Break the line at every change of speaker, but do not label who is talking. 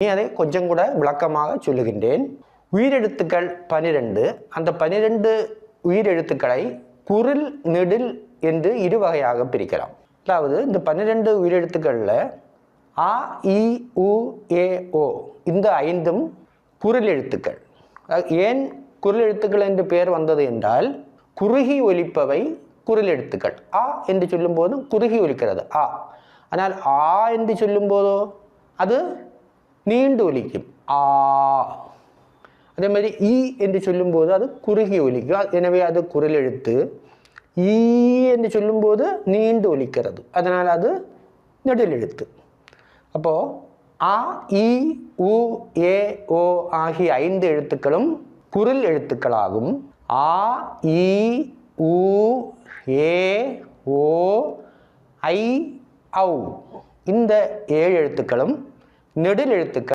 அதை கொஞ்சம் கூட விளக்கமாக சொல்லுகின்றேன். உயிரெழுத்துக்கள் 12. அந்த 12 உயிரெழுத்துக்களை குரில் நெடில் என்று இரு வகையாக பிரிக்கலாம். அதாவது இந்த 12 உயிரெழுத்துக்களில் அ, இ, உ, ஏ, ஓ இந்த 5ம் குரில் எழுத்துக்கள். ஏன் குரில் எழுத்துக்கள் என்று பெயர் வந்தது என்றால், குறுகி ஒலிப்பவை குரில் எழுத்துக்கள். ஆ என்று சொல்லும்போது குறுகி ஒலிக்கிறது ஆ. ஆனால் ஆ என்று சொல்லும்போதோ அது நீண்டு ஒலிக்கும் ஆ. அதே மாதிரி ஈ என்று சொல்லும்போது அது குறுகி ஒலிக்கும், எனவே அது குரில் எழுத்து. ஈ என்று சொல்லும்போது நீண்டு ஒலிக்கிறது, அதனால் அது நெடில் எழுத்து. அப்போது அ, இ, உ, ஏ, ஓ ஆகிய 5 எழுத்துக்களும் குரில் எழுத்துக்களாகும். ஆ, இ, உ, ஏ, ஓ, ஐ, ஔ இந்த 7 எழுத்துக்களும் நெடில் எழுத்துக்கள்.